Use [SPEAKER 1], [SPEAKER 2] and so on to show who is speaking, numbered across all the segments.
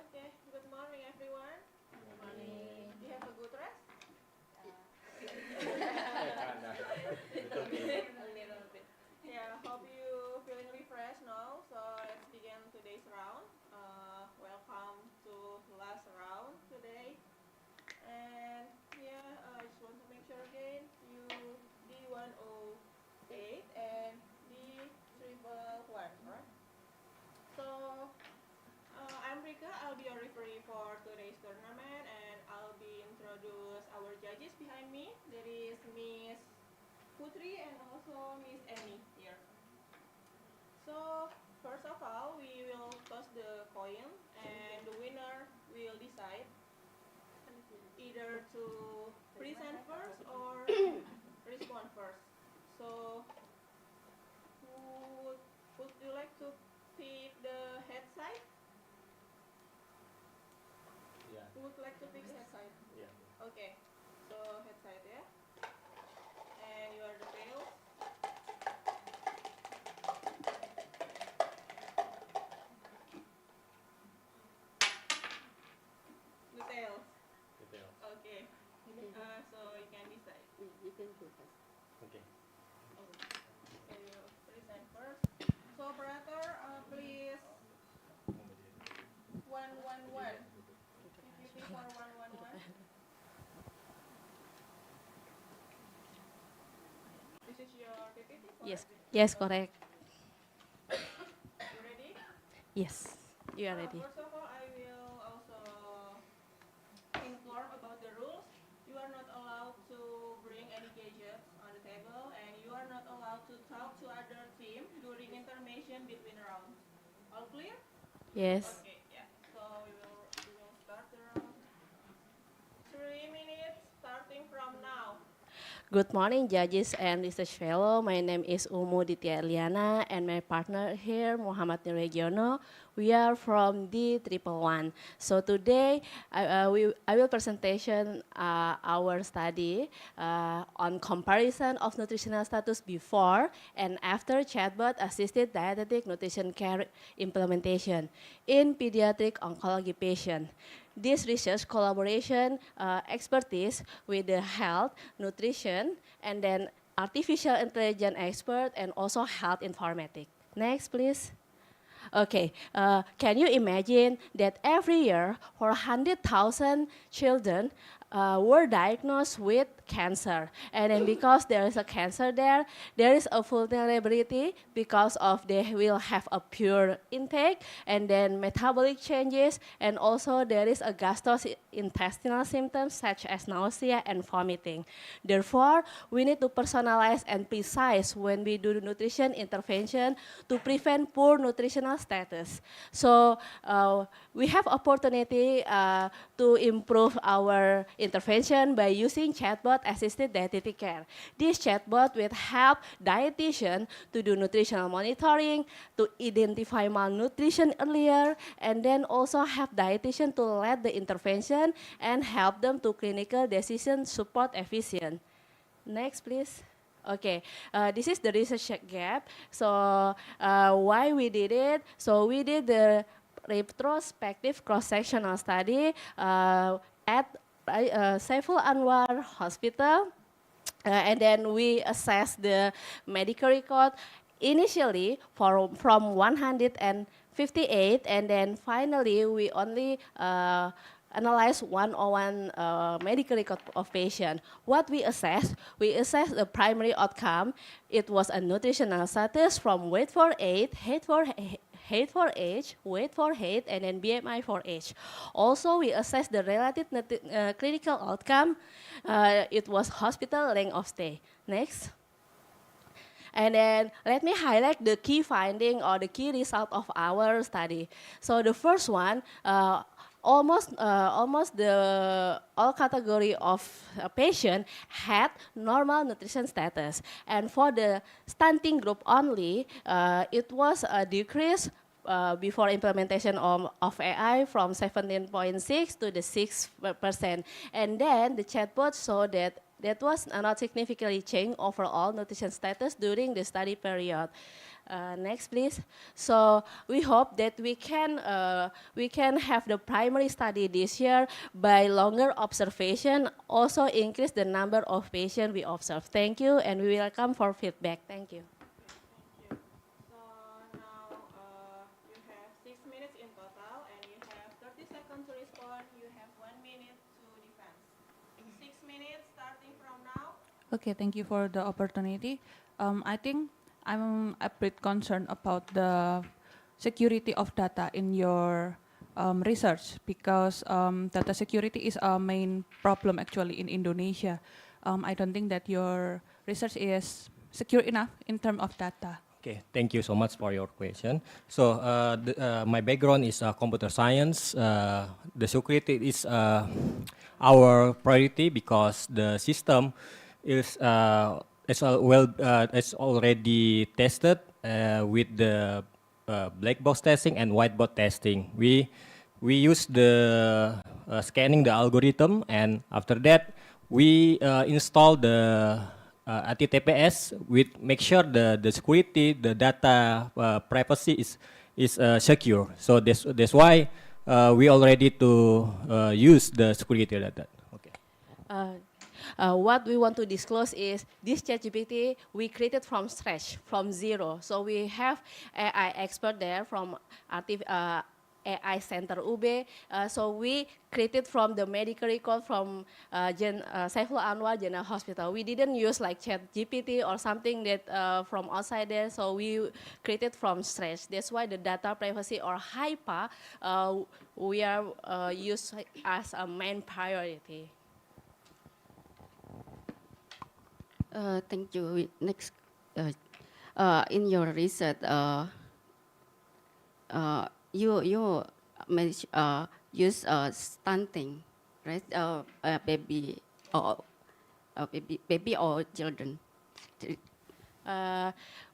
[SPEAKER 1] Okay, good morning everyone.
[SPEAKER 2] Good morning.
[SPEAKER 1] You have a good rest?
[SPEAKER 2] Little
[SPEAKER 1] A little bit. Yeah, hope you feeling refreshed now. So let's begin today's round. Welcome to last round today. And yeah, I just want to make sure again, you D108 and D111, right? So I'm Rika. I'll be a referee for today's tournament, and I'll be introduce our judges behind me. There is Miss Putri and also Miss Annie here. So first of all, we will toss the coin, and the winner will decide either to present first or respond first. So would you like to pick the head side?
[SPEAKER 2] Yeah.
[SPEAKER 1] Who would like to pick head side?
[SPEAKER 2] Yeah.
[SPEAKER 1] Okay, so head side, yeah. And you are the tail. The tails.
[SPEAKER 2] Details.
[SPEAKER 1] Okay. So you can decide.
[SPEAKER 3] You can go first.
[SPEAKER 2] Okay.
[SPEAKER 1] So you present first. So operator, please 111. PPT for 111. This is your PPT.
[SPEAKER 3] Yes.
[SPEAKER 1] Correct?
[SPEAKER 3] Yes, correct.
[SPEAKER 1] You ready?
[SPEAKER 3] Yes, you are ready.
[SPEAKER 1] First of all, I will also inform about the rules. You are not allowed to bring any gadgets on the table, and you are not allowed to talk to other team during intermission between rounds. All clear?
[SPEAKER 3] Yes.
[SPEAKER 1] Okay, yeah. So we will start the round. 3 minutes starting from now.
[SPEAKER 3] Good morning, judges and research fellow. My name is Umu Ditya Eliana, and my partner here, Muhammad Niregiono. We are from D111. So today, I will presentation our study on comparison of nutritional status before and after chatbot-assisted dietetic nutrition care implementation in pediatric oncology patient. This research collaboration expertise with the health, nutrition, and then artificial intelligence expert and also health informatics. Next, please. Okay, can you imagine that every year 400,000 children were diagnosed with cancer, and then because there is a cancer there is a vulnerability because of they will have a pure intake and then metabolic changes, and also there is a gastrointestinal symptoms such as nausea and vomiting. Therefore, we need to personalize and precise when we do nutrition intervention to prevent poor nutritional status. So we have opportunity to improve our intervention by using chatbot-assisted dietetic care. This chatbot will help dietitian to do nutritional monitoring, to identify malnutrition earlier, and then also help dietitian to lead the intervention and help them to clinical decision support efficient. Next, please. Okay, this is the research gap. So why we did it? So we did the retrospective cross-sectional study at Saiful Anwar Hospital And then we assess the medical record initially from 158, and then finally we only analyze 101 medical record of patient. What we assess the primary outcome. It was a nutritional status from weight for age, height for age, weight for height, and then BMI for age. Also, we assess the relative clinical outcome. It was hospital length of stay. Next. And then let me highlight the key finding or the key result of our study. So the first one, almost the all category of patient had normal nutrition status, and for the stunting group only, it was a decrease before implementation of AI from 17.6 to the 6%. And then the chatbot showed that was not significantly changed overall nutrition status during the study period. Next, please. So we hope that we can have the primary study this year by longer observation, also increase the number of patients we observe. Thank you, and we welcome for feedback. Thank you.
[SPEAKER 1] Thank you. So now you have 6 minutes in total, and you have 30 seconds to respond. You have 1 minute to defend. 6 minutes starting from now.
[SPEAKER 4] Okay, thank you for the opportunity. I think I'm a bit concerned about the security of data in your research because data security is a main problem actually in Indonesia. I don't think that your research is secure enough in terms of data.
[SPEAKER 2] Okay, thank you so much for your question. So my background is computer science. The security is our priority because the system is it's already tested with the black box testing and white box testing. We use the scanning the algorithm, and after that we install the HTTPS with make sure the security, the data privacy is secure. So that's why we already to use the security data. Okay.
[SPEAKER 3] What we want to disclose is this ChatGPT we created from scratch, from zero. So we have AI expert there from AI Center UB. So we created from the medical record from Saiful Anwar General Hospital. We didn't use like ChatGPT or something that from outside there. So we created from scratch. That's why the data privacy or HIPAA we are used as a main priority.
[SPEAKER 5] Thank you. Next, in your research, you use stunting, right? Baby or children.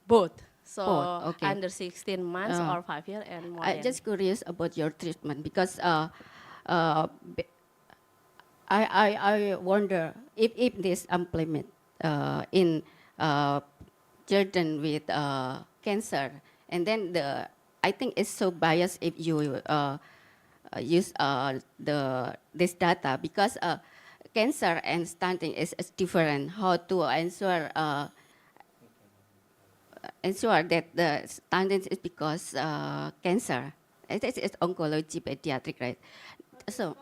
[SPEAKER 3] Both. So
[SPEAKER 5] Both, okay.
[SPEAKER 3] under 16 months or 5 years and more.
[SPEAKER 5] I'm just curious about your treatment because I wonder if this implement in children with cancer, and then I think it's so biased if you use this data because cancer and stunting is different. How to ensure that the stunting is because cancer? It's oncology pediatric, right? So.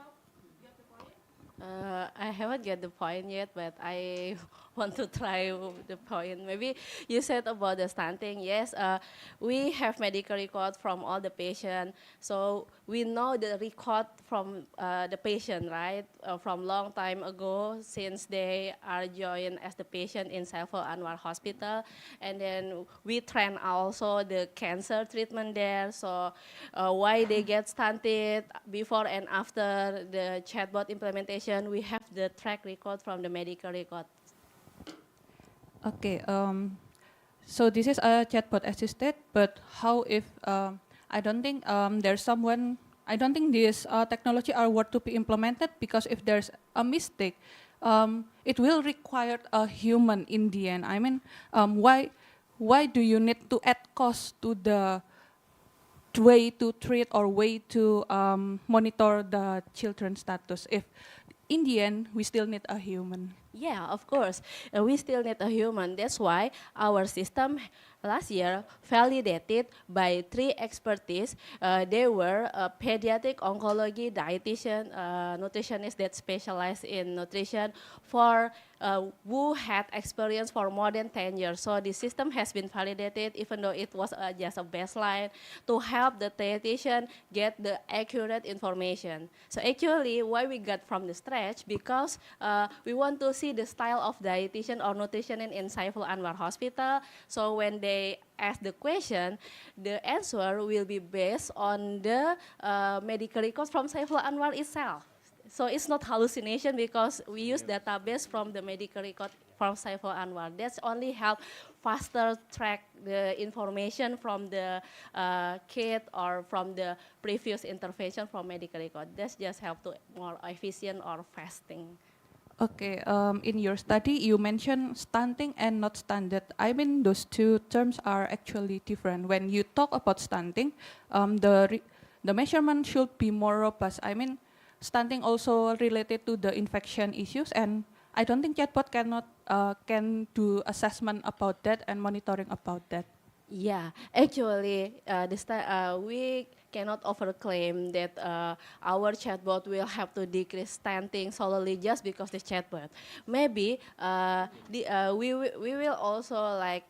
[SPEAKER 3] I haven't get the point yet, but I want to try the point. Maybe you said about the stunting. Yes, we have medical record from all the patients, so we know the record from the patient, right? From long time ago, since they are joined as the patient in Saiful Anwar Hospital, and then we train also the cancer treatment there. So why they get stunted before and after the chatbot implementation, we have the track record from the medical record.
[SPEAKER 4] Okay, so this is a chatbot assisted, but how if I don't think there's someone, I don't think this technology are worth to be implemented because if there's a mistake, it will require a human in the end. I mean, why do you need to add cost to the way to treat or way to monitor the children's status if in the end we still need a human?
[SPEAKER 3] Yeah, of course. We still need a human. That's why our system last year validated by 3 expertise. They were a pediatric oncology, dietitian, nutritionist that specialize in nutrition for who had experience for more than 10 years. So the system has been validated even though it was just a baseline to help the dietitian get the accurate information. So actually why we got from the stretch because we want to see the style of dietitian or nutritionist in Saiful Anwar Hospital. So when they ask the question, the answer will be based on the medical records from Saiful Anwar itself. So it's not hallucination because we use database from the medical record from Saiful Anwar. That's only help faster track the information from the kit or from the previous intervention from medical record. That's just help to more efficient or fasting.
[SPEAKER 4] Okay, in your study, you mentioned stunting and not stunted. I mean, those two terms are actually different. When you talk about stunting, the measurement should be more robust. I mean, stunting also related to the infection issues, and I don't think chatbot can do assessment about that and monitoring about that.
[SPEAKER 3] Yeah, actually, we cannot overclaim that our chatbot will have to decrease stunting solely just because the chatbot. Maybe we will also like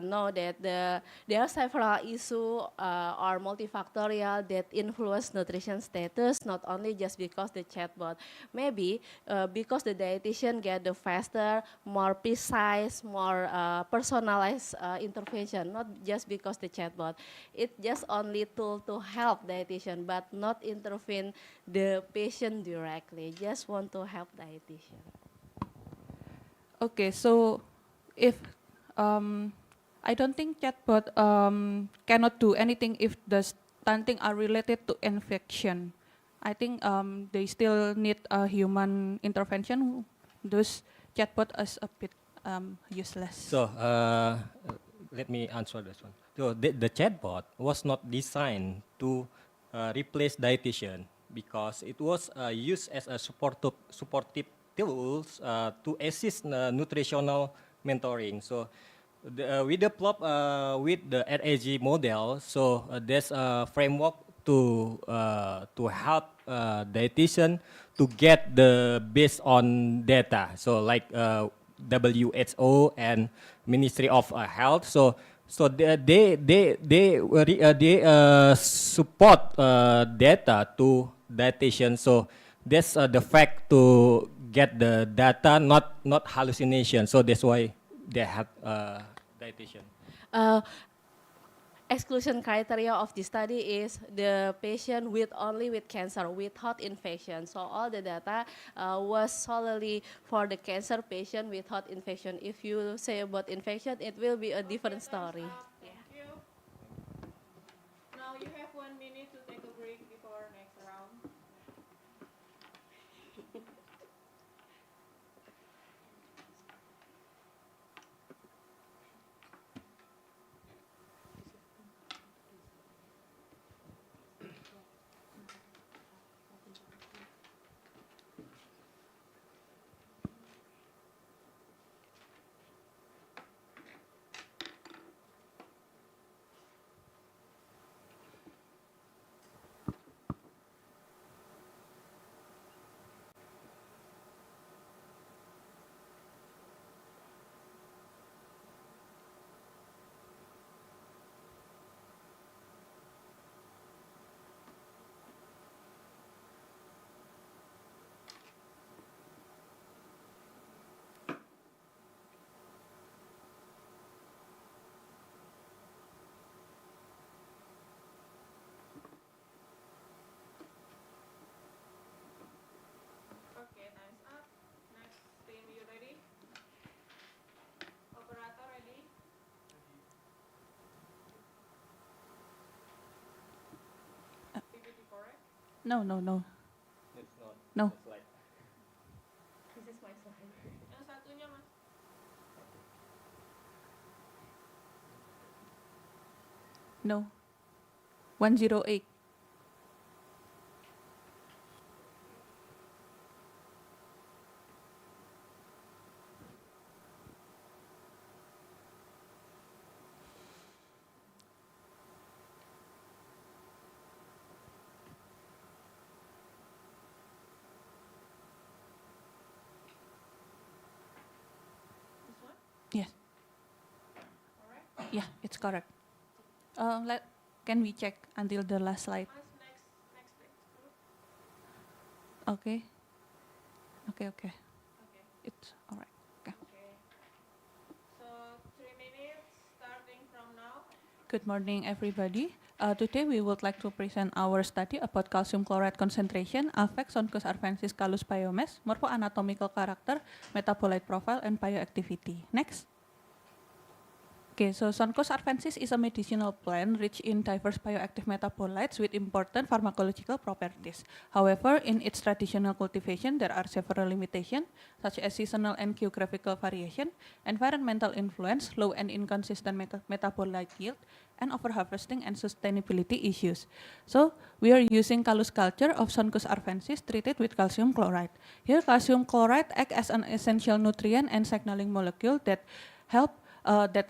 [SPEAKER 3] know that there are several issues or multifactorial that influence nutrition status, not only just because the chatbot. Maybe because the dietitian get the faster, more precise, more personalized intervention, not just because the chatbot. It just only tool to help dietitian, but not intervene the patient directly. Just want to help dietitian.
[SPEAKER 4] Okay, so if I don't think chatbot cannot do anything if the stunting are related to infection. I think they still need a human intervention. Those chatbot is a bit useless.
[SPEAKER 2] So let me answer this one. So the chatbot was not designed to replace dietitian because it was used as a supportive tools to assist nutritional mentoring. So we developed with the RAG model. So there's a framework to help dietitian to get the based on data. So like WHO and Ministry of Health. So they support data to dietitian. So that's the fact to get the data, not hallucination. So that's why they have dietitian.
[SPEAKER 3] Exclusion criteria of the study is the patient with only with cancer without infection. So all the data was solely for the cancer patient without infection. If you say about infection, it will be a different story.
[SPEAKER 1] Thank you. Now you have 1 minute to take a break before next round. Okay, time's up. Next team, you ready? Operator ready? PPT correct?
[SPEAKER 4] No, no, no,
[SPEAKER 2] It's not.
[SPEAKER 4] no.
[SPEAKER 2] It's like
[SPEAKER 3] This is my slide.
[SPEAKER 1] Yang satunya mas.
[SPEAKER 4] No. 108. Yes.
[SPEAKER 1] Alright?
[SPEAKER 4] Yeah, it's correct. Can we check until the last slide?
[SPEAKER 1] Next page.
[SPEAKER 4] Okay. Okay.
[SPEAKER 1] Okay.
[SPEAKER 4] It's all right. Okay.
[SPEAKER 1] Okay. So 3 minutes starting from now.
[SPEAKER 4] Good morning, everybody. Today we would like to present our study about calcium chloride concentration, affects on arvensis callus biomass, morphoanatomical character, metabolite profile, and bioactivity. Next. Okay, so Soncus arvensis is a medicinal plant rich in diverse bioactive metabolites with important pharmacological properties. However, in its traditional cultivation, there are several limitations, such as seasonal and geographical variation, environmental influence, low and inconsistent metabolite yield, and overharvesting and sustainability issues. So, we are using callus culture of Soncus arvensis treated with calcium chloride. Here, calcium chloride acts as an essential nutrient and signaling molecule that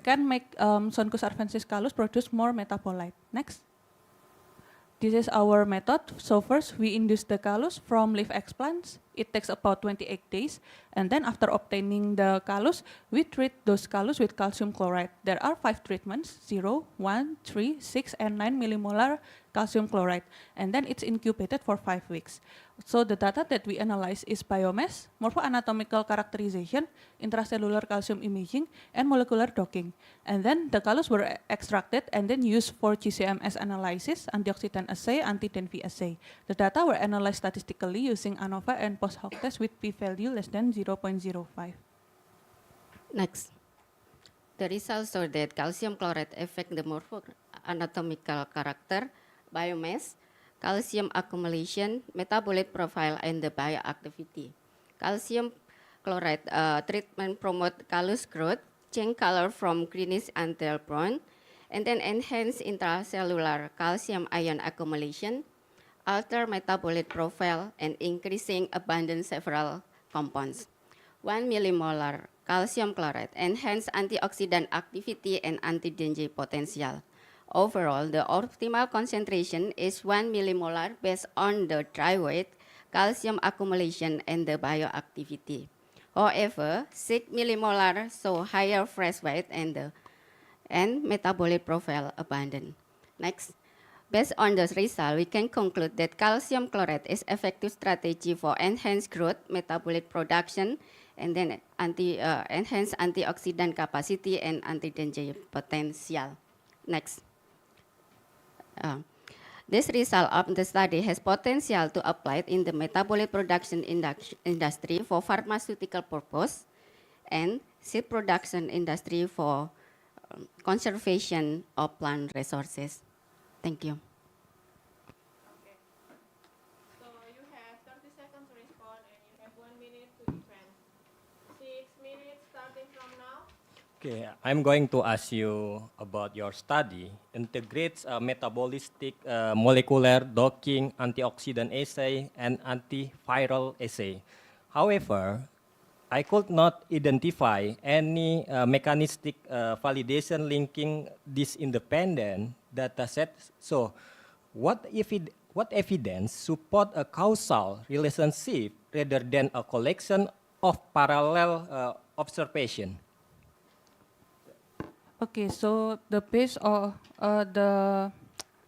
[SPEAKER 4] can make Soncus arvensis callus produce more metabolite. Next. This is our method. So first, we induce the callus from leaf explants. It takes about 28 days. And then after obtaining the callus, we treat those callus with calcium chloride. There are 5 treatments, 0, 1, 3, 6, and 9 millimolar calcium chloride. And then it's incubated for 5 weeks. So the data that we analyze is biomass, morphoanatomical characterization, intracellular calcium imaging, and molecular docking. And then the callus were extracted and then used for GCMS analysis, antioxidant assay, anti-DENV assay. The data were analyzed statistically using ANOVA and post-hoc test with p-value less than 0.05.
[SPEAKER 5] Next. The results show that calcium chloride affect the morphoanatomical character, biomass, calcium accumulation, metabolic profile, and the bioactivity. Calcium chloride treatment promote callus growth, change color from greenish until brown, and then enhance intracellular calcium ion accumulation, alter metabolic profile, and increasing abundance several compounds. 1 millimolar calcium chloride enhance antioxidant activity and anti-danger potential. Overall, the optimal concentration is 1 millimolar based on the dry weight, calcium accumulation, and the bioactivity. However, 6 millimolar show higher fresh weight and metabolic profile abundant. Next. Based on the result, we can conclude that calcium chloride is effective strategy for enhanced growth, metabolic production, and then enhanced antioxidant capacity and anti-danger potential. Next. This result of the study has potential to apply in the metabolic production industry for pharmaceutical purpose and seed production industry for conservation of plant resources. Thank you.
[SPEAKER 1] Okay. So you have 30 seconds to respond and you have 1 minute to defend. 6 minutes starting from now.
[SPEAKER 2] Okay, I'm going to ask you about your study. Integrates metabolistic molecular docking, antioxidant assay, and antiviral assay. However, I could not identify any mechanistic validation linking this independent data set. So, what evidence support a causal relationship rather than a collection of parallel observation?
[SPEAKER 4] Okay, so the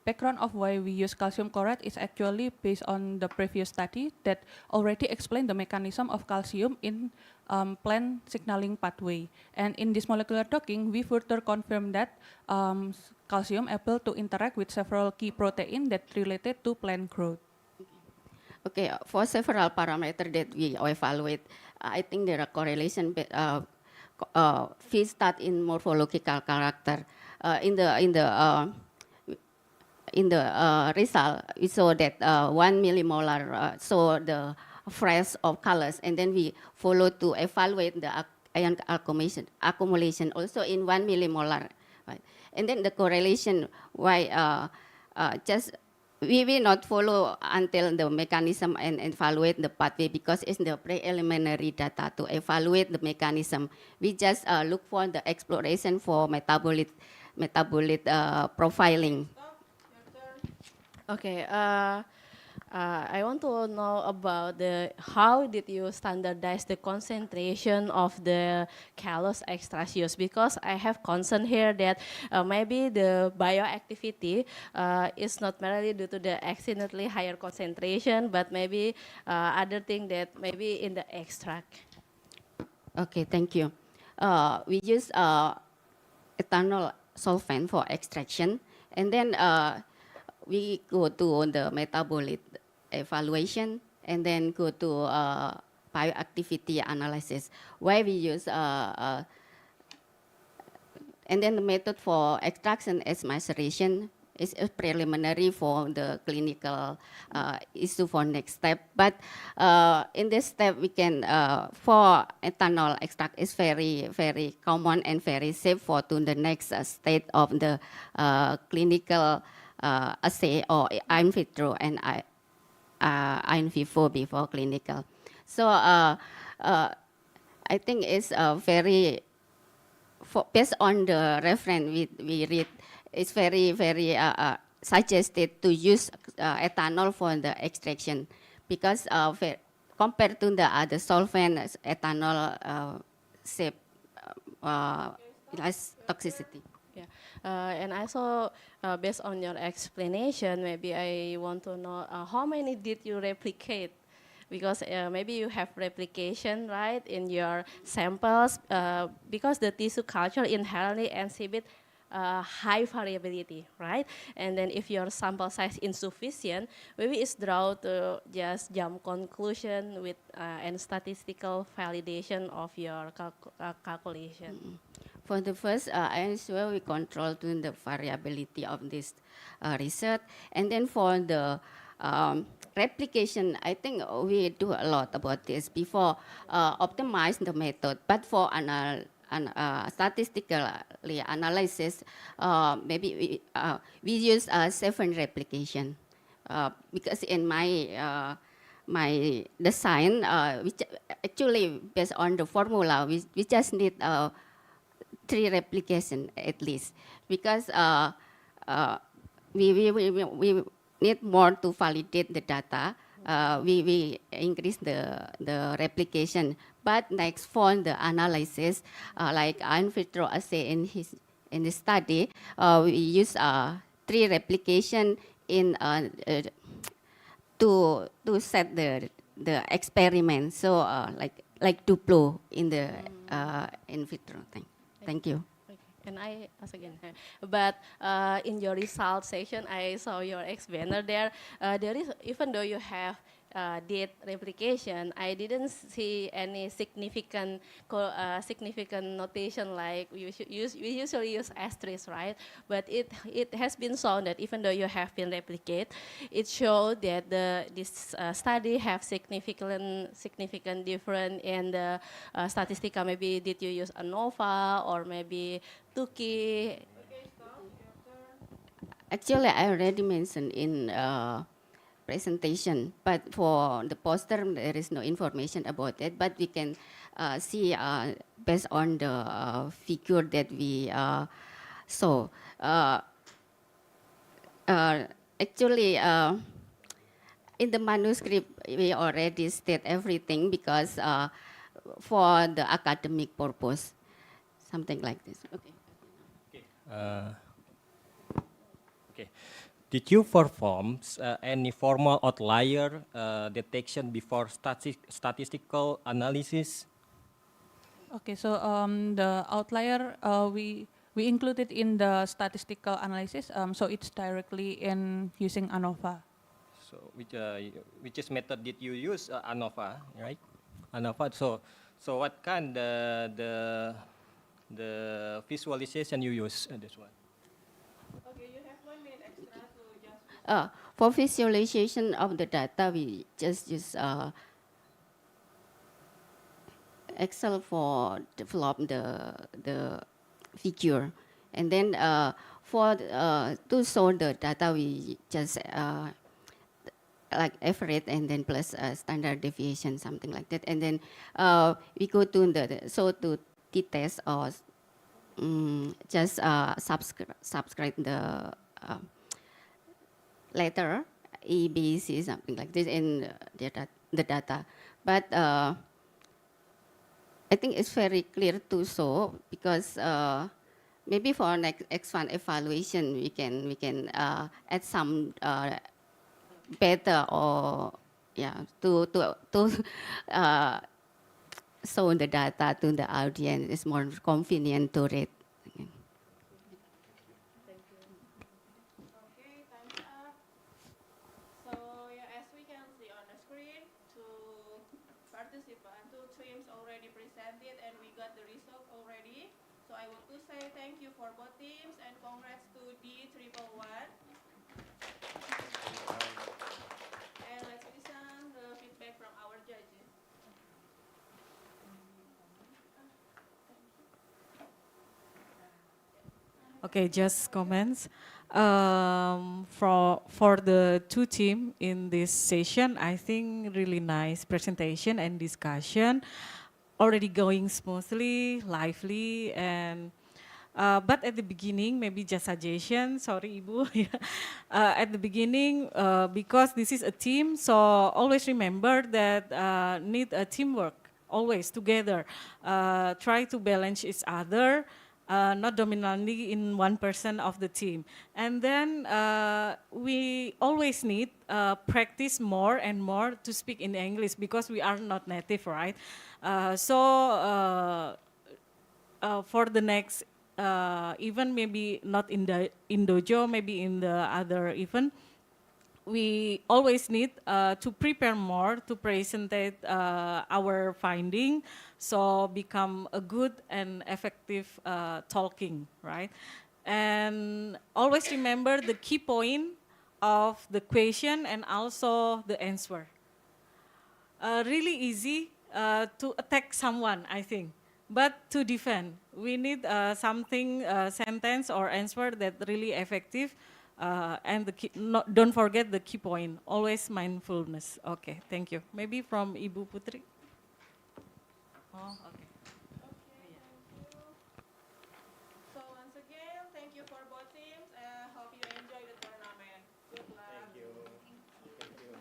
[SPEAKER 4] background of why we use calcium chloride is actually based on the previous study that already explained the mechanism of calcium in plant signaling pathway. And in this molecular docking, we further confirm that calcium able to interact with several key proteins that related to plant growth.
[SPEAKER 5] Okay, for several parameters that we evaluate, I think there are correlation start in morphological character. In the result, we saw that 1 millimolar saw the fresh of colors, and then we follow to evaluate the ion accumulation also in 1 millimolar, right? And then the correlation why just we will not follow until the mechanism and evaluate the pathway because it's the preliminary data to evaluate the mechanism. We just look for the exploration for metabolite profiling.
[SPEAKER 1] Stop. Your turn.
[SPEAKER 3] Okay, I want to know about how did you standardize the concentration of the callus extraceous, because I have concern here that maybe the bioactivity is not merely due to the accidentally higher concentration, but maybe other thing that maybe in the extract.
[SPEAKER 5] Okay, thank you. We use ethanol solvent for extraction, and then we go to the metabolite evaluation, and then go to bioactivity analysis, where we use and then the method for extraction is maceration. Is a preliminary for the clinical issue for next step. But in this step, we can, for ethanol extract is very, very common and very safe for to the next state of the clinical assay or in vitro and in vivo before clinical. So I think it's very, based on the reference we read, it's very, very suggested to use ethanol for the extraction, because compared to the other solvent, ethanol safe, less toxicity.
[SPEAKER 3] Yeah, and also based on your explanation, maybe I want to know how many did you replicate? Because maybe you have replication, right, in your samples, because the tissue culture inherently exhibit high variability, right? And then if your sample size insufficient, maybe it's draw to just jump conclusion with and statistical validation of your calculation.
[SPEAKER 5] For the first, as well, we control to the variability of this research. And then for the replication, I think we do a lot about this before optimize the method. But for statistically analysis, maybe we use 7 replication. Because in my design, which actually based on the formula, we just need 3 replication at least, because we need more to validate the data. We increase the replication. But next for the analysis, like in vitro assay in the study, we use 3 replication in to set the experiment. So like Duplo in the in vitro thing. Thank you.
[SPEAKER 3] Okay. Can I ask again? But in your result section, I saw your X banner there. There is, even though you have did replication, I didn't see any significant notation like we usually use asterisk, right? But it has been shown that even though you have been replicate, it showed that this study have significant difference in the statistica. Maybe did you use ANOVA or maybe Tukey?
[SPEAKER 1] Okay, stop. Your turn.
[SPEAKER 5] Actually, I already mentioned in presentation, but for the poster, there is no information about it. But we can see based on the figure that we saw. Actually, in the manuscript, we already state everything, because for the academic purpose, something like this. Okay.
[SPEAKER 2] Okay. Did you perform any formal outlier detection before statistical analysis?
[SPEAKER 4] Okay, so the outlier we included in the statistical analysis, so it's directly in using ANOVA.
[SPEAKER 2] So which is method did you use? ANOVA, right? ANOVA. So what kind the visualization you use? This one.
[SPEAKER 1] Okay, you have 1 minute extra to just.
[SPEAKER 5] For visualization of the data, we just use Excel for develop the figure, and then for to show the data, we just like average and then plus standard deviation, something like that, and then we go to to t-test or just subscribe the letter A, B, C, something like this in the data. But I think it's very clear to show because maybe for next X1 evaluation we can add some better or to show the data to the audience is more convenient to read.
[SPEAKER 1] Okay, time's up. So yeah, as we can see on the screen, two teams already presented, and we got the result already. So I want to say thank you for both teams and congrats to D111. And let's listen the feedback from our judges.
[SPEAKER 6] Okay, just comments. For the two team in this session, I think really nice presentation and discussion, already going smoothly, lively, and but at the beginning, maybe just suggestion. Sorry, Ibu. At the beginning, because this is a team, so always remember that need a teamwork. Always together, try to balance each other. Not dominantly in one person of the team. And then we always need practice more and more to speak in English because we are not native, right? For the next event, maybe not in Dojo, maybe in the other event, we always need to prepare more to present our finding, so become a good and effective talking, right? And always remember the key point of the question and also the answer. Really easy to attack someone, I think. But to defend, we need something, sentence or answer that really effective. And don't forget the key point, always mindfulness. Okay, thank you. Maybe from Ibu Putri. Oh, okay.
[SPEAKER 1] Okay, thank you. So once again, thank you for both teams. Hope you enjoy the tournament. Good luck.
[SPEAKER 2] Thank you. Thank you.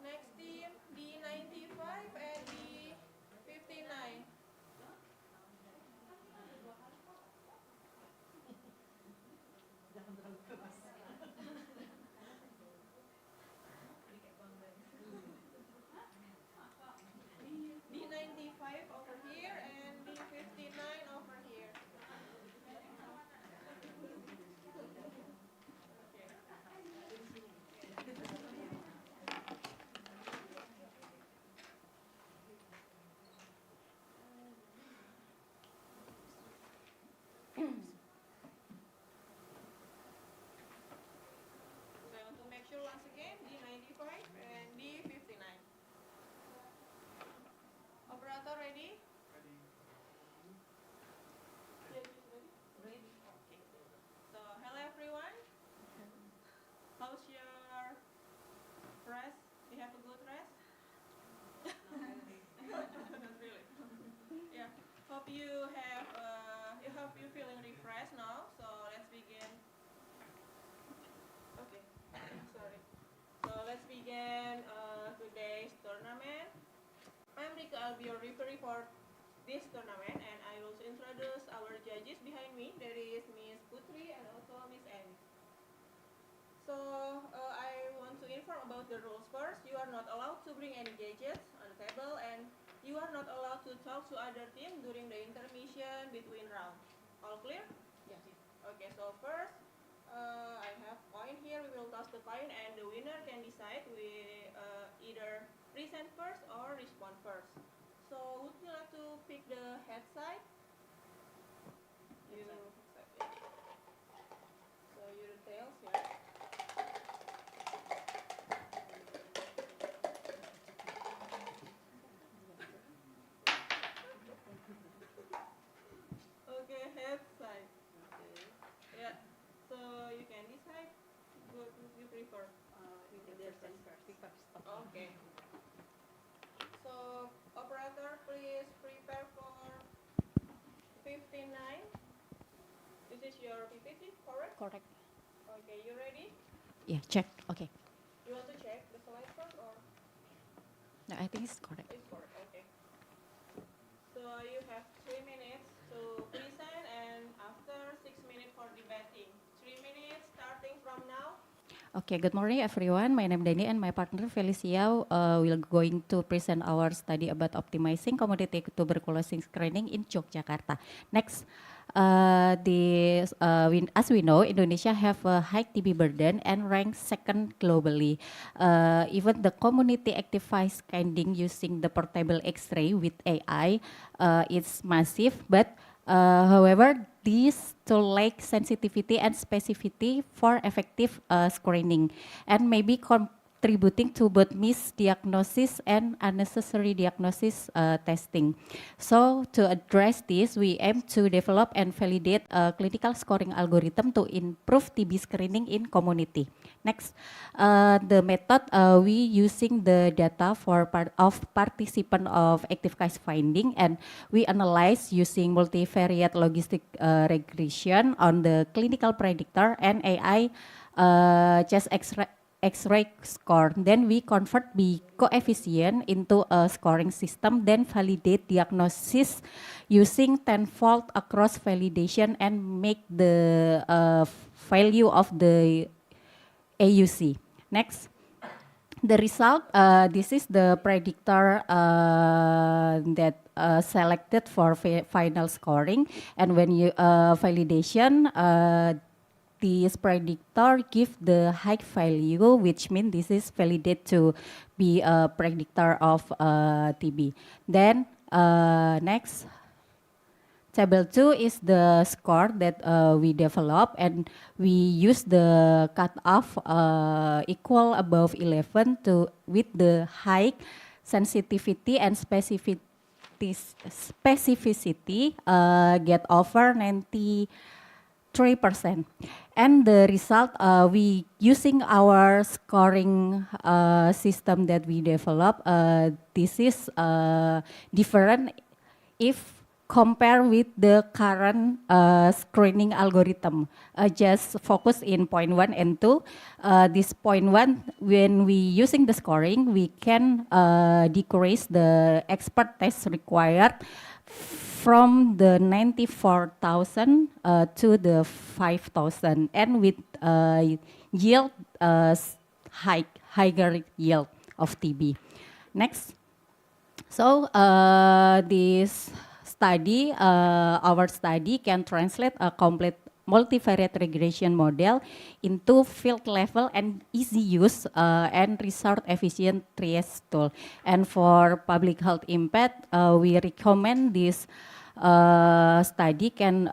[SPEAKER 1] Next team, D95 and D59. D95 over here and D59 over here. So I want to make sure once again, D95 and D59. Operator ready? Ready. Okay. So hello everyone. How's your rest? You have a good rest? Not really. Yeah. Hope you have. Hope you feeling refreshed now. So let's begin. Okay. Sorry. So let's begin today's tournament. I'm Rika. I'll be your referee for this tournament, and I will introduce our judges behind me. There is Miss Putri and also Miss Annie. So I want to inform about the rules first. You are not allowed to bring any gadgets on the table, and you are not allowed to talk to other team during the intermission between rounds. All clear? Yes. Okay, so first, I have coin here. We will toss the coin, and the winner can decide we either present first or respond first. So would you like to pick the head side? You. So you the tails here. Okay, head side. Okay. Yeah. prefer? Okay. So, operator, please prepare for 59. This is your PPT, correct?
[SPEAKER 3] Correct.
[SPEAKER 1] Okay, you ready?
[SPEAKER 3] Yeah, check. Okay.
[SPEAKER 1] You want to check the slide first or
[SPEAKER 3] No, I think it's correct.
[SPEAKER 1] it's correct? Okay. So you have 3 minutes to present and after 6 minutes for debating. 3 minutes starting from now.
[SPEAKER 7] Okay, good morning everyone. My name is Dani and my partner Felicia will going to present our study about optimizing community tuberculosis screening in Yogyakarta. Next, as we know, Indonesia have a high TB burden and ranks second globally. Even the community active scanning using the portable X-ray with AI is massive, but however, these to lack sensitivity and specificity for effective screening and maybe contributing to both misdiagnosis and unnecessary diagnosis testing. So to address this, we aim to develop and validate a clinical scoring algorithm to improve TB screening in community. Next, the method we using the data for participant of active case finding, and we analyze using multivariate logistic regression on the clinical predictor and AI chest X-ray score. Then we convert the coefficient into a scoring system, then validate diagnosis using tenfold across validation and make the value of the AUC. Next, the result, this is the predictor that selected for final scoring. And when you validation, this predictor give the high value, which means this is validated to be a predictor of TB. Then next, Table 2 is the score that we develop, and we use the cutoff equal above 11 to with the high sensitivity and specificity get over 93%. And the result, we using our scoring system that we develop, this is different if compare with the current screening algorithm. Just focus in point 1 and 2. This point 1, when we using the scoring, we can decrease the expert test required from the 94,000 to the 5,000, and with yield higher yield of TB. Next, so this study, our study can translate a complete multivariate regression model into field level and easy use and resource efficient triage tool. And for public health impact, we recommend this study can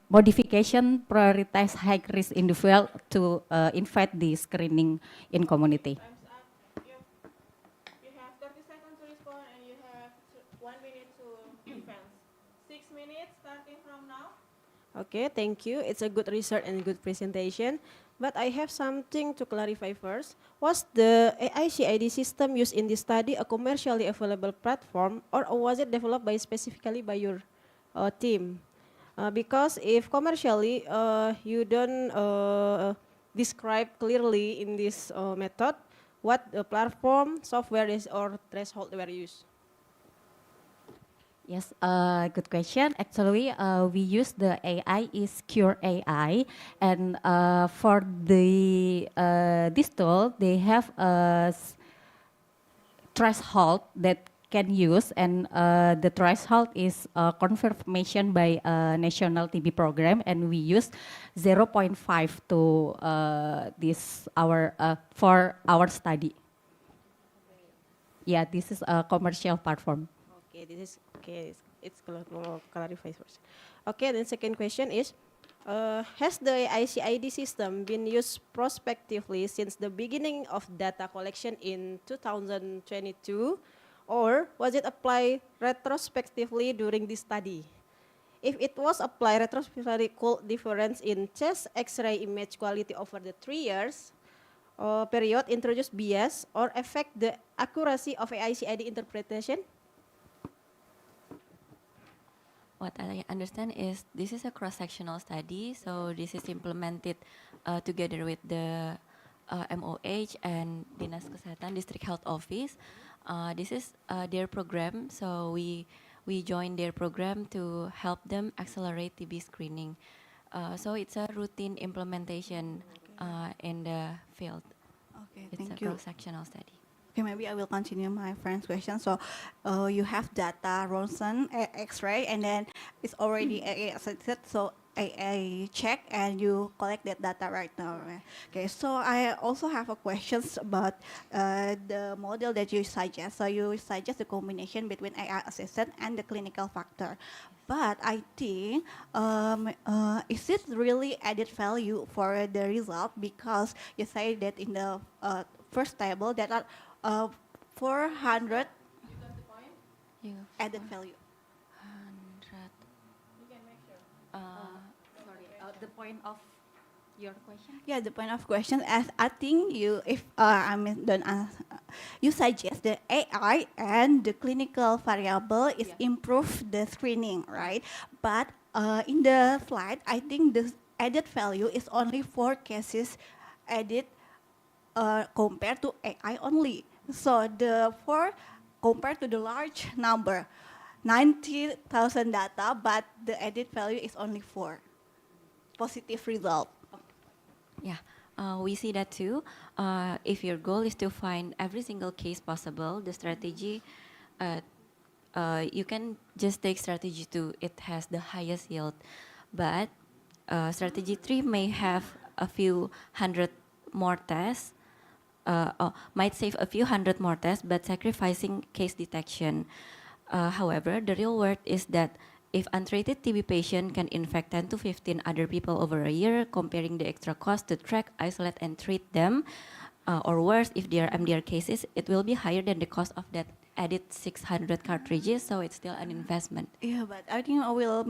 [SPEAKER 7] modification prioritize high risk individual to invite the screening in community.
[SPEAKER 1] Time's up. You have 30 seconds to respond and you have 1 minute to defense. 6 minutes starting from now.
[SPEAKER 8] Okay, thank you. It's a good research and good presentation. But I have something to clarify first. Was the AICID system used in this study a commercially available platform, or was it developed specifically by your team? Because if commercially, you don't describe clearly in this method what the platform, software is, or threshold were used.
[SPEAKER 7] Yes, good question. Actually, we use the AI is Cure AI, and for the this tool, they have a threshold that can use, and the threshold is confirmation by national TB program, and we use 0.5 to this for our study. Yeah, this is a commercial platform.
[SPEAKER 8] Okay, this is okay. It's clarified first. Okay, then second question is, has the ICID system been used prospectively since the beginning of data collection in 2022, or was it applied retrospectively during this study? If it was applied retrospectively, could difference in chest X-ray image quality over the 3 years period introduce bias or affect the accuracy of AICID interpretation?
[SPEAKER 9] What I understand is this is a cross-sectional study, so this is implemented together with the MOH and Dinas Kesehatan District Health Office. This is their program, so we join their program to help them accelerate TB screening. So it's a routine implementation in the field.
[SPEAKER 10] Okay,
[SPEAKER 9] It's a
[SPEAKER 10] thank you.
[SPEAKER 9] cross-sectional study.
[SPEAKER 10] Okay, maybe I will continue my friend's question. So, you have data, Ronson, X-ray, and then it's already AA assisted. So I check and you collect that data right now. Right? Okay, so I also have a questions about the model that you suggest. So you suggest the combination between AI assisted and the clinical factor. But I think, is it really added value for the result? Because you say that in the first table that are 400
[SPEAKER 9] You
[SPEAKER 10] added value.
[SPEAKER 9] 100.
[SPEAKER 1] You can make sure.
[SPEAKER 7] Sorry, the point of your question?
[SPEAKER 10] Yeah, the point of question as I think you, if I mean, don't you suggest the AI and the clinical variable is improve the screening, right? But in the slide, I think the added value is only 4 cases added compared to AI only. So the 4 compared to the large number, 90,000 data, but the added value is only 4. Positive result.
[SPEAKER 9] Yeah, we see that too. If your goal is to find every single case possible, the strategy, you can just take strategy 2. It has the highest yield. But strategy 3 may have a few hundred more tests, might save a few hundred more tests, but sacrificing case detection. However, the real world is that if untreated TB patient can infect 10 to 15 other people over a year, comparing the extra cost to track, isolate, and treat them, or worse, if they are MDR cases, it will be higher than the cost of that added 600 cartridges, so it's still an investment.
[SPEAKER 10] Yeah, but I think I will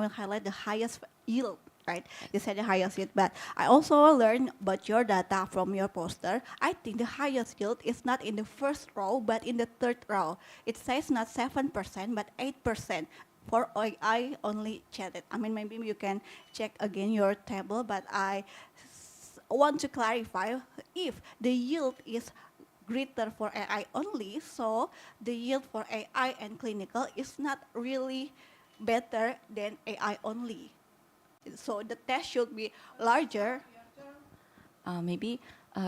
[SPEAKER 10] highlight the highest yield, right? You said the highest yield, but I also learned about your data from your poster. I think the highest yield is not in the first row, but in the third row. It says not 7%, but 8%. For I only checked it. I mean, maybe you can check again your table, but I want to clarify if the yield is greater for AI only, so the yield for AI and clinical is not really better than AI only. So the test should be larger.
[SPEAKER 9] Maybe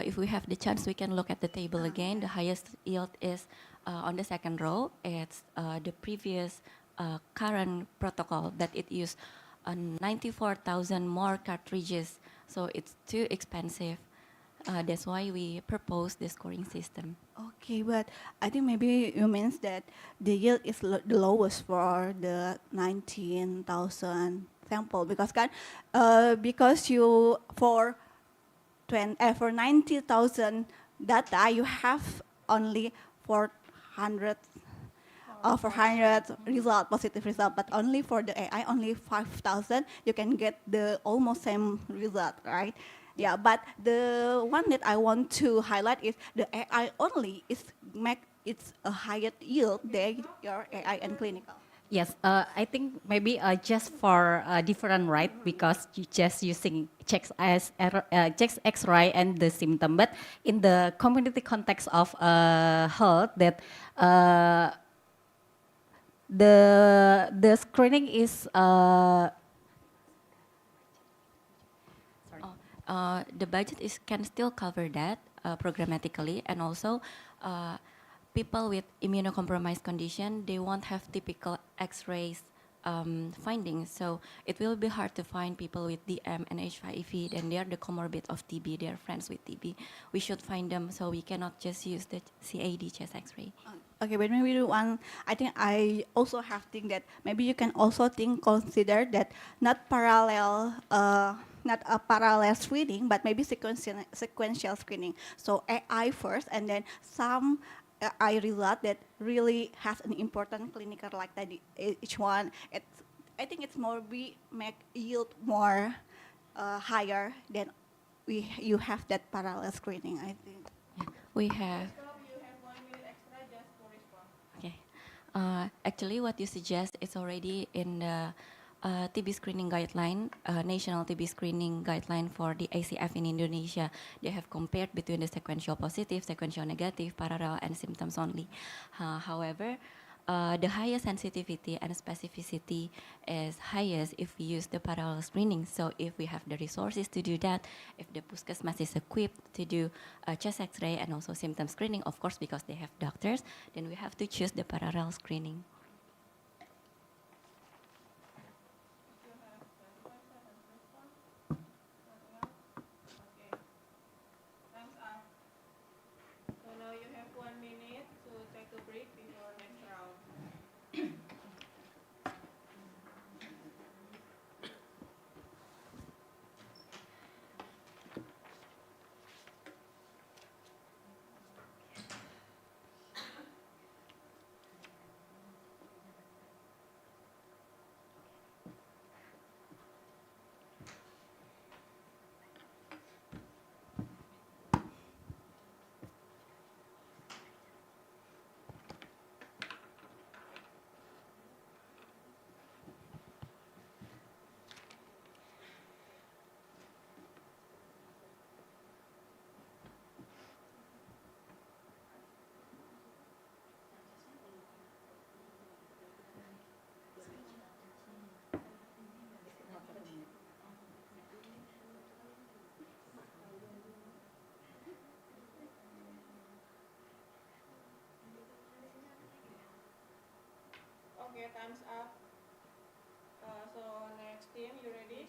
[SPEAKER 9] if we have the chance, we can look at the table again. The highest yield is on the second row. It's the previous current protocol that it used 94,000 more cartridges. So it's too expensive. That's why we propose the scoring system.
[SPEAKER 10] Okay, but I think maybe you means that the yield is the lowest for the 19,000 sample because you for 90,000 data you have only 400 positive result, but only for the AI only 5,000 you can get the almost same result, right? Yeah, but the one that I want to highlight is the AI only it's a higher yield than your AI and clinical.
[SPEAKER 7] Yes, I think maybe just for different, right? Because you just using checks X-ray and the symptom, but in the community context of health, that the screening is
[SPEAKER 9] The budget can still cover that programmatically, and also people with immunocompromised condition, they won't have typical X-rays findings, so it will be hard to find people with DM and HIV, and they are the comorbid of TB, they are friends with TB. We should find them, so we cannot just use the CAD chest X-ray.
[SPEAKER 10] Okay, but maybe one, I think I also have think that maybe you can also consider that not a parallel screening, but maybe sequential screening. So AI first, and then some AI result that really has an important clinical like that. Each one, I think it's more make yield more higher than you have that parallel screening, I think.
[SPEAKER 9] We have.
[SPEAKER 1] Stop, you have 1 minute extra just to respond.
[SPEAKER 9] Okay. Actually, what you suggest is already in the TB screening guideline, national TB screening guideline for the ACF in Indonesia. They have compared between the sequential positive, sequential negative, parallel, and symptoms only. However, the highest sensitivity and specificity is highest if we use the parallel screening. So if we have the resources to do that, if the Puskesmas is equipped to do chest X-ray and also symptom screening, of course, because they have doctors, then we have to choose the parallel screening.
[SPEAKER 1] You have 25 seconds to respond. Nothing else? Okay. Time's up. So now you have 1 minute to take a break before next round. Okay, time's up. So next team, you ready?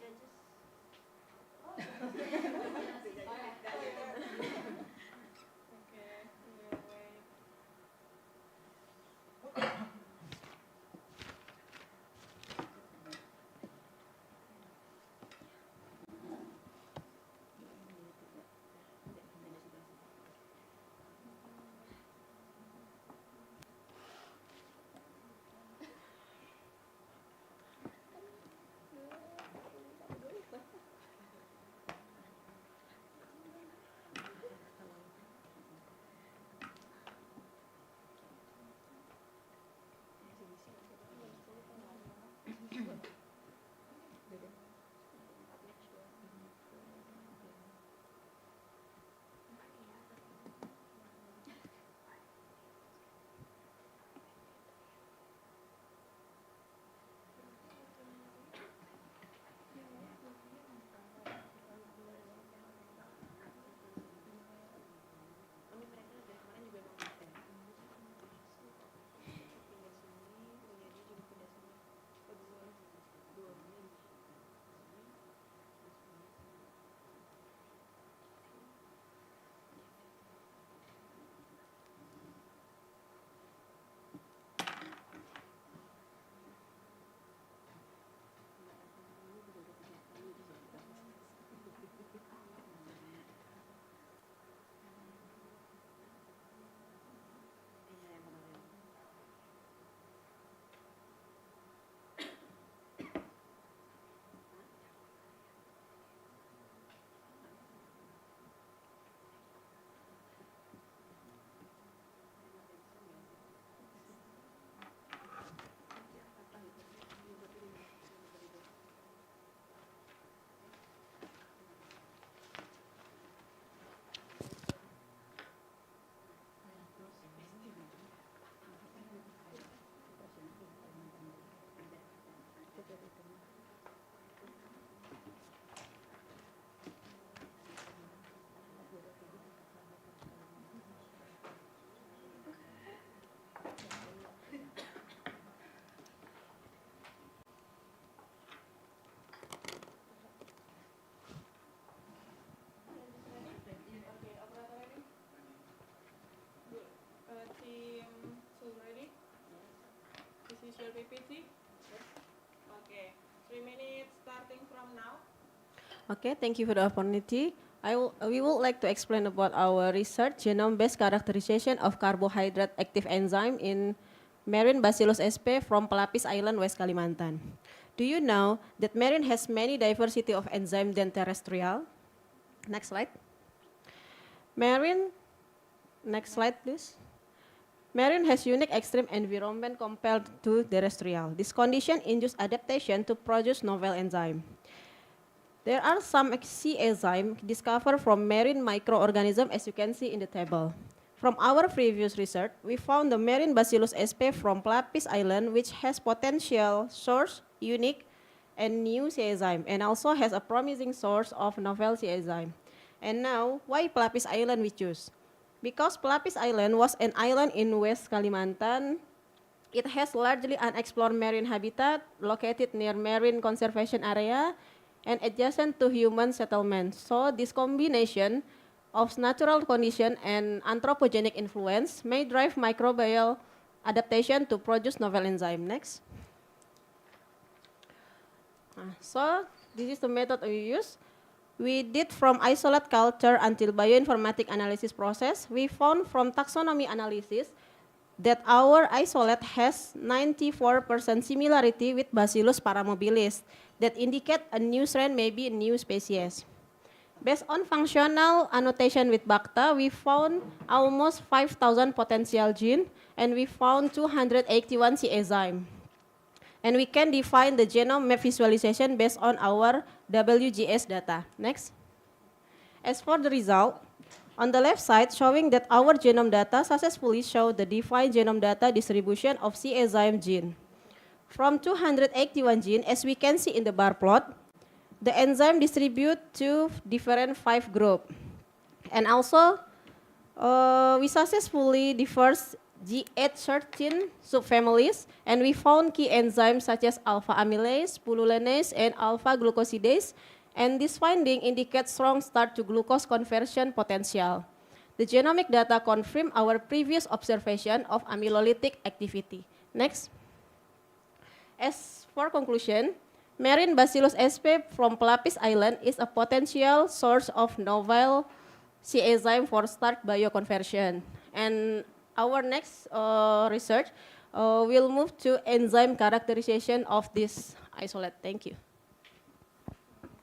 [SPEAKER 1] Okay, we'll wait. your PPT? Okay, 3 minutes starting from now.
[SPEAKER 8] Okay, thank you for the opportunity. We would like to explain about our research, genome-based characterization of carbohydrate active enzyme in marine Bacillus sp from Pelapis Island, West Kalimantan. Do you know that marine has many diversity of enzyme than terrestrial? Next slide. Marine, next slide please. Marine has unique extreme environment compared to terrestrial. This condition induces adaptation to produce novel enzyme. There are some sea enzymes discovered from marine microorganisms as you can see in the table. From our previous research, we found the marine Bacillus sp from Pelapis Island which has potential source, unique and new sea enzyme and also has a promising source of novel sea enzyme. And now, why Pelapis Island we choose? Because Pelapis Island was an island in West Kalimantan. It has largely unexplored marine habitat located near marine conservation area and adjacent to human settlements. So this combination of natural condition and anthropogenic influence may drive microbial adaptation to produce novel enzyme. Next. So this is the method we use. We did from isolate culture until bioinformatic analysis process. We found from taxonomy analysis that our isolate has 94% similarity with Bacillus paramobilis that indicate a new strain may be a new species. Based on functional annotation with Bacta, we found almost 5,000 potential gene and we found 281 C enzyme. And we can define the genome map visualization based on our WGS data. Next. As for the result, on the left side showing that our genome data successfully show the defined genome data distribution of C enzyme gene. From 281 genes, as we can see in the bar plot, the enzyme distribute to different 5 groups. And also, we successfully diverse G813 subfamilies, and we found key enzymes such as alpha amylase, pullulinase, and alpha glucosidase, and this finding indicates strong start to glucose conversion potential. The genomic data confirm our previous observation of amylolytic activity. Next. As for conclusion, marine Bacillus sp from Pelapis Island is a potential source of novel C enzyme for starch bioconversion. And our next research will move to enzyme characterization of this isolate. Thank you.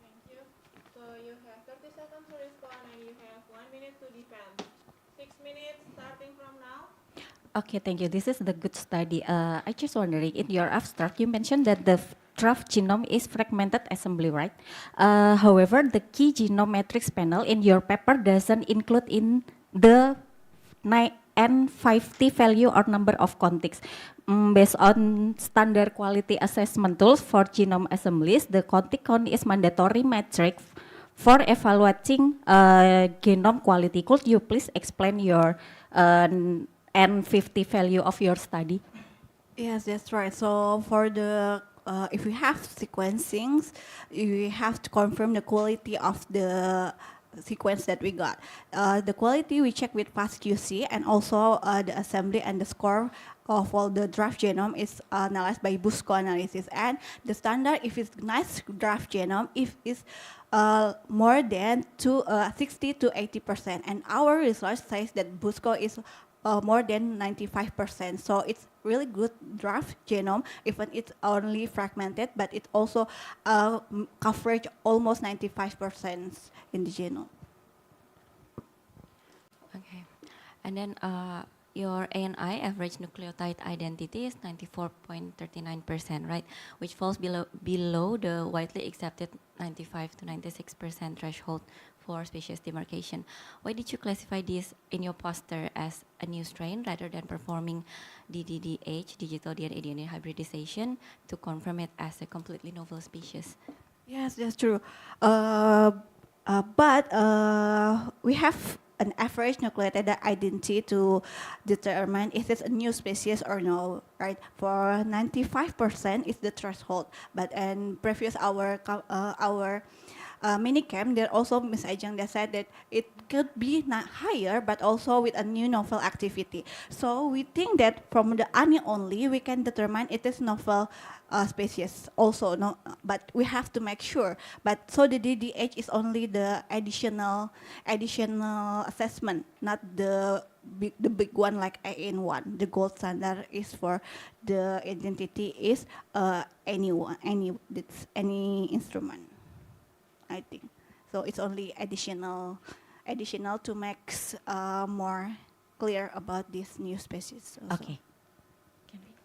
[SPEAKER 1] Thank you. So you have 30 seconds to respond and you have 1 minute to defend. 6 minutes starting from now.
[SPEAKER 7] Okay, thank you. This is the good study. I just wondering, in your abstract, you mentioned that the draft genome is fragmented assembly, right? However, the key genome matrix panel in your paper doesn't include in the N50 value or number of contigs. Based on standard quality assessment tools for genome assemblies, the contig count is mandatory metric for evaluating genome quality. Could you please explain your N50 value of your study?
[SPEAKER 10] Yes, that's right. So for the if we have sequencings, you have to confirm the quality of the sequence that we got. The quality we check with FastQC, and also the assembly and the score of all the draft genome is analyzed by Busco analysis. And the standard, if it's nice draft genome, if it's more than 60 to 80%. And our research says that Busco is more than 95%. So it's really good draft genome, even it's only fragmented, but it also coverage almost 95% in the genome.
[SPEAKER 9] Okay, and then your ANI, average nucleotide identity, is 94.39%, right? Which falls below the widely accepted 95 to 96% threshold for species demarcation. Why did you classify this in your poster as a new strain rather than performing DDDH, digital DNA hybridization, to confirm it as a completely novel species?
[SPEAKER 10] Yes, that's true. But we have an average nucleotide identity to determine if it's a new species or no, right? For 95% is the threshold, but in previous our minicam, there also Ms. Ajang that said that it could be not higher, but also with a new novel activity. So we think that from the ANI only, we can determine it is novel species also, no, but we have to make sure. But so the DDH is only the additional assessment, not the big one like AN1. The gold standard is for the identity is any instrument, I think. So it's only additional to make more clear about these new species. Also.
[SPEAKER 7] Okay.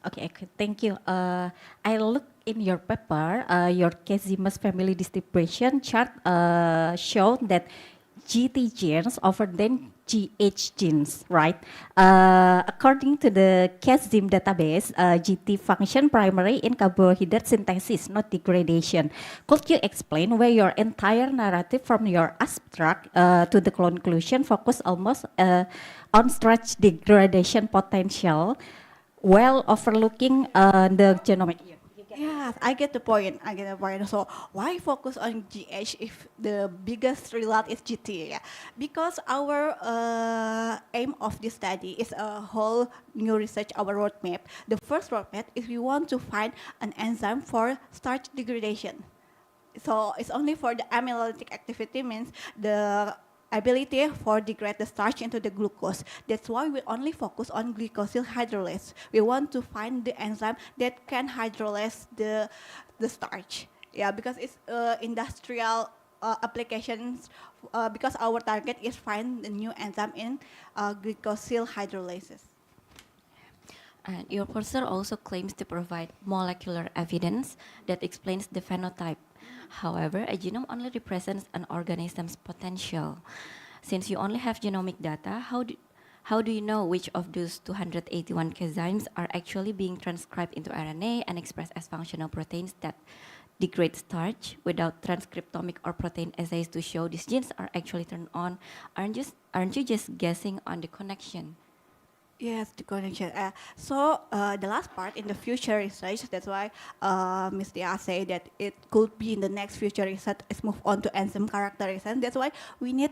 [SPEAKER 7] Okay, thank you. I look in your paper, your Cazimus family distribution chart showed that GT genes over than GH genes, right? According to the Kazim database, GT function primarily in carbohydrate synthesis, not degradation. Could you explain why your entire narrative from your abstract to the conclusion focus almost on stretch degradation potential, while overlooking the genomic?
[SPEAKER 10] Yes, I get the point. So why focus on GH if the biggest result is GT? Yeah, because our aim of this study is a whole new research, our roadmap. The first roadmap is we want to find an enzyme for starch degradation. So it's only for the amylolytic activity, means the ability for degrade the starch into the glucose. That's why we only focus on glycosyl hydrolase. We want to find the enzyme that can hydrolyze the starch. Yeah, because it's industrial applications. Because our target is find the new enzyme in glycosyl hydrolases.
[SPEAKER 9] And your poster also claims to provide molecular evidence that explains the phenotype. However, a genome only represents an organism's potential. Since you only have genomic data, how do you know which of those 281 enzymes are actually being transcribed into RNA and expressed as functional proteins that degrade starch without transcriptomic or protein assays to show these genes are actually turned on? Aren't you just guessing on the connection?
[SPEAKER 10] Yes, the connection. So the last part in the future research, that's why Ms. Dia say that it could be in the next future research is move on to enzyme characterization. That's why we need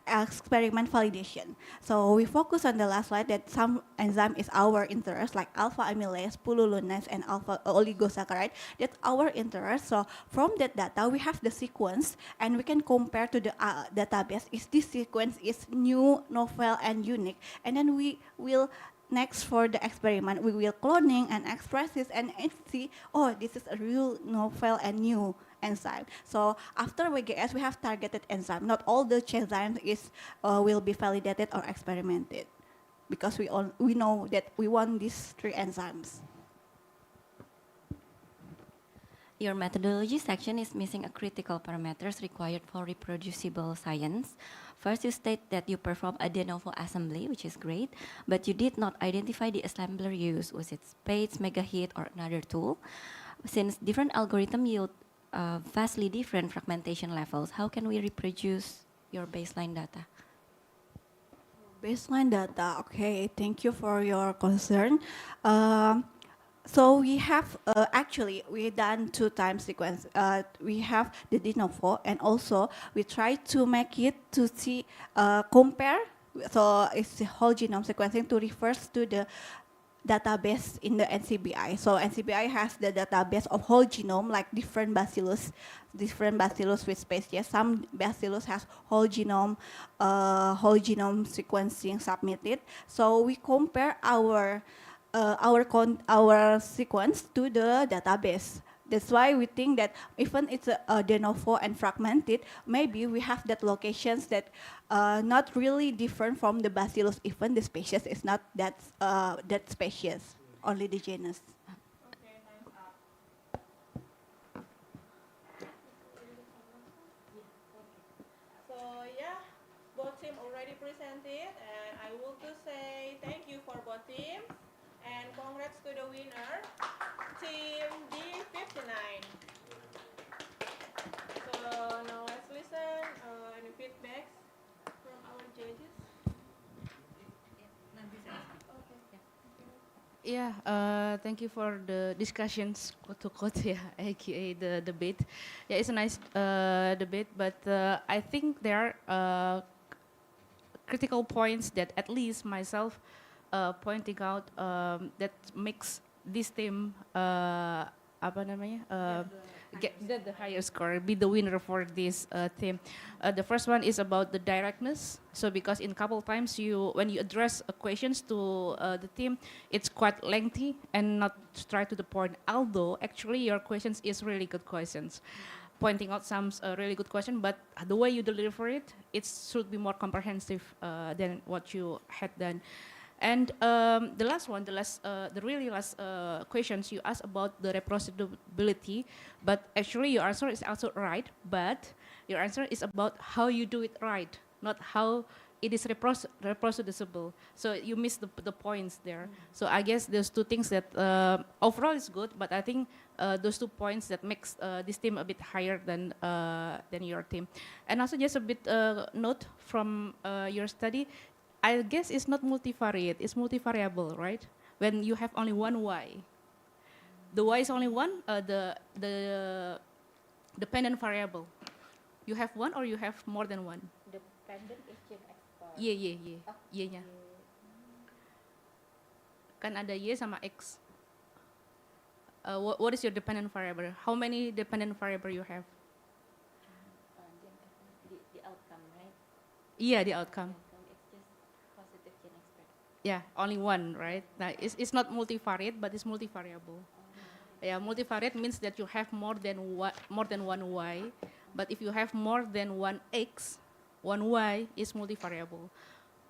[SPEAKER 10] experiment validation. So we focus on the last slide that some enzyme is our interest, like alpha amylase, pullulinase, and alpha oligosaccharide. That's our interest. So from that data, we have the sequence, and we can compare to the database. Is this sequence is new, novel, and unique? And then we will next for the experiment, we will cloning and express this and see, oh, this is a real novel and new enzyme. So after WGS, we have targeted enzyme. Not all the enzymes will be validated or experimented, because we know that we want these 3 enzymes.
[SPEAKER 9] Your methodology section is missing a critical parameters required for reproducible science. First, you state that you perform a de novo assembly, which is great, but you did not identify the assembler used. Was it Spades, MegaHit, or another tool? Since different algorithms yield vastly different fragmentation levels, how can we reproduce your baseline data?
[SPEAKER 10] Baseline data, okay, thank you for your concern. So we have actually we done 2 times sequence. We have the de novo, and also we try to make it to see compare. So it's the whole genome sequencing to refers to the database in the NCBI. So NCBI has the database of whole genome, like different bacillus with species. Some bacillus has whole genome sequencing submitted. So we compare our sequence to the database. That's why we think that even it's a de novo and fragmented, maybe we have that locations that not really different from the bacillus. Even the species is not that species, only the genus.
[SPEAKER 1] Okay, time's up. So yeah, both team already presented, and I want to say thank you for both teams, and congrats to the winner, Team D59. So now let's listen any feedbacks from our judges.
[SPEAKER 11] Yeah, thank you for the discussions, quote to quote, yeah, aka the debate. Yeah, it's a nice debate, but I think there are critical points that at least myself pointing out that makes this team apa namanya get the higher score, be the winner for this team. The first one is about the directness. So because in couple times when you address questions to the team, it's quite lengthy and not straight to the point. Although actually your questions is really good questions. pointing out some really good question, but the way you deliver it, it should be more comprehensive than what you had done. And the last one, the really last questions you asked about the reproducibility, but actually your answer is also right, but your answer is about how you do it right, not how it is reproducible. So you missed the points there. So I guess those two things that overall is good, but I think those 2 points that makes this team a bit higher than your team. And also just a bit note from your study, I guess it's not multivariate, it's multivariable, right? When you have only one Y. The Y is only one, the dependent variable. You have one or you have more than one?
[SPEAKER 7] Dependent is change expert.
[SPEAKER 11] Y. Y-nya. Kan ada Y sama X. What is your dependent variable? How many dependent variable you have?
[SPEAKER 9] The outcome, right?
[SPEAKER 11] Yeah, the outcome.
[SPEAKER 9] It's just positive change expert.
[SPEAKER 11] Yeah, only one, right? Now, it's not multivariate, but it's multivariable. Yeah, multivariate means that you have more than one Y, but if you have more than one X, one Y is multivariable.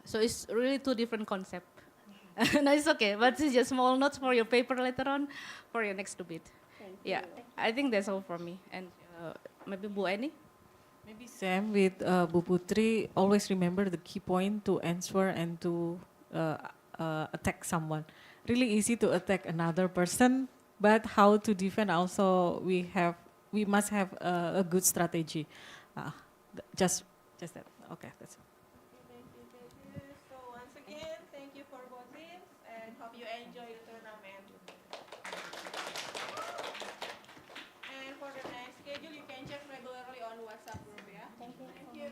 [SPEAKER 11] So it's really 2 different concepts. No, it's okay, but it's just small notes for your paper later on, for your next debate. Yeah, I think that's all for me. And maybe Bu Eni?
[SPEAKER 6] Maybe Sam with Bu Putri, always remember the key point to answer and to attack someone. Really easy to attack another person, but how to defend also we must have a good strategy. Just that. Okay, that's it.
[SPEAKER 1] Thank you. So once again, thank you for both teams and hope you enjoy the tournament. And for the next schedule, you can check regularly on WhatsApp group, yeah? Thank you.